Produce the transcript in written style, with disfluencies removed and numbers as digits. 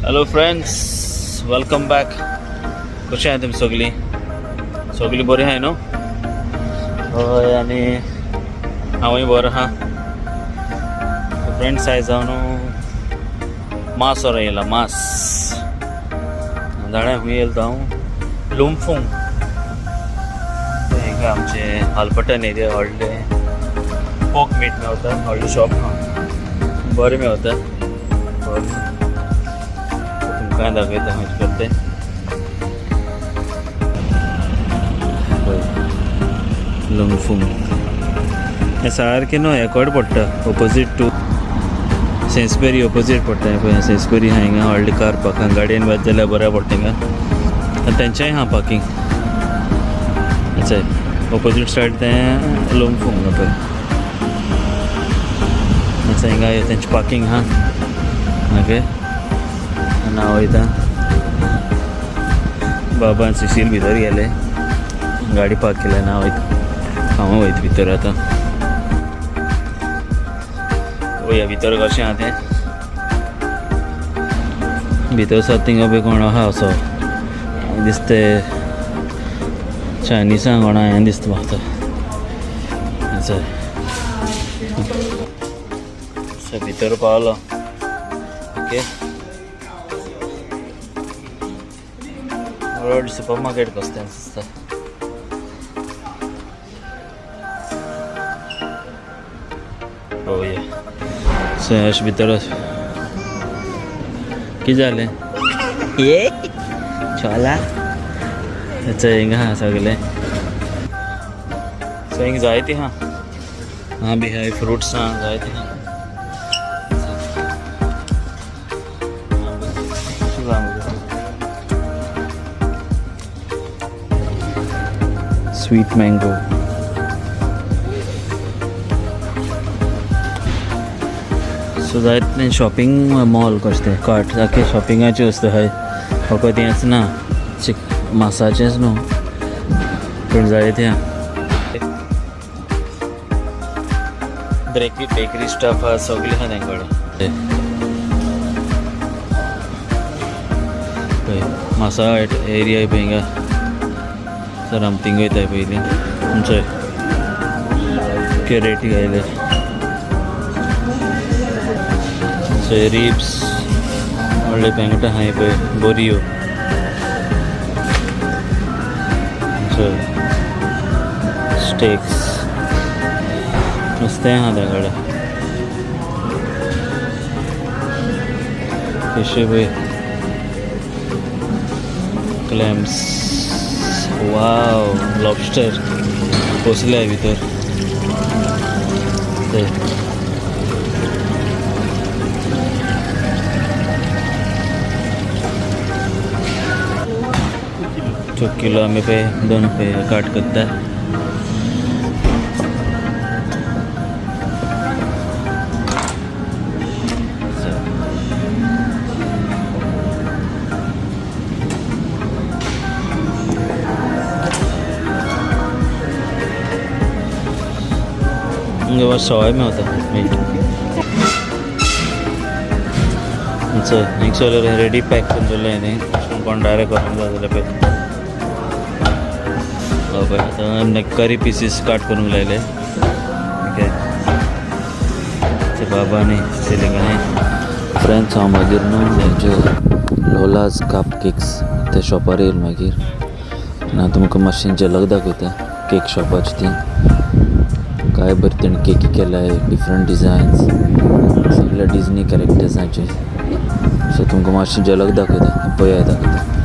Hello friends, welcome back. कशी आहे तुम्ही सगळी? सगळी बरी आहे न्हू? हय, आणि हांवूय बरो आहा. फ्रेंड्स, आयज हांव मास व्हरों येयला. मास जाणा खूंय येयला हांव? लुंफूंग. हिंगा आमचे हालपटन एरिया व्हडले पोक मीट मेळटा. व्हडलें शॉप बरें मेळटा. तुमकां दाखयता खंयचे करते. लुंफूंग हें सारकें न्हू, हेकोड पडटा ऑपोजीट टू सेन्सबरी. ऑपोजीट पडटा पळय. सेन्सबरी आहा हिंगा व्हडली कार पार्क. गाडयेन वच जाल्यार बऱ्या पडटा हिंगा. तेंच्याय आहा पार्किंग. ऑपोजीट सायड तें लुंफूंग पळय. हिंगा तेंची पार्किंग आहा. ओके, आनी हांव वयता. बाबा सुशील भितर गेले, गाडी पार्क केल्या. हांव वयता भितर. आतां वया भितर कशें आहा तें. भितर सात थिंगा पळय कोण आहा असो दिसता. चायनिजां कोणा हें दिसता म्हाका. भितर पावलो. ओके, व्हड सुपर मार्केट कसलें दिसता. पळोवया. अशें भितर कितें जालें? ये चला. हिंगा आहा सगलें. हिंगा जायतीं आहा बी हाय. फ्रुट्स आहा जायतीं आहा. Sweet mango. सो जायते शॉपिंग मॉल कशें कार्ट सारकें शॉपिंगाची वस्तू आहाय. फकत हेंच ना, मासाचेंच न्हू पूण जायतें आहा. बेकरी स्टफ आहा सगळें आहा तेंकडे. मासा एरिया पळय हिंगा. सर आम थिंग वयताय पयलीं. आमचे रेटी गायले रिब्स व्हडले पेंगटां आहाय पळय. बोरयो स्टेक्स नुस्तें आहा तेंकडे. फिश पळय, क्लॅम्स. वाव, लॉबस्टर पोसले भितर. ते 2 किलो आमी पळय 2 रुपये काट करता. सवाय मेळटा मीठ. चल रेडी पॅक करून दवरलें न्ही. कोण डायरेक्ट व्हरोंक जाय जाल्यार पळय. पळय आतां करी पीसीस काट करूंक लायले. ओके, ते बाबांनी सिलिंगांनी. फ्रेंड्स, हांव मागीर न्हू हेंचे लोलाज कप केक्स त्या शॉपार येयलो मागीर. आनी हांव तुमकां मातशें झलक दाखयता केक शॉपाची. ती काय बरें तेणें केकी केल्याय. डिफरंट डिझायन्स सगळ्या डिजनी कॅरेक्टर्सांचे. सो तुमकां मातशें झलक दाखयता. पळयात दाखयता.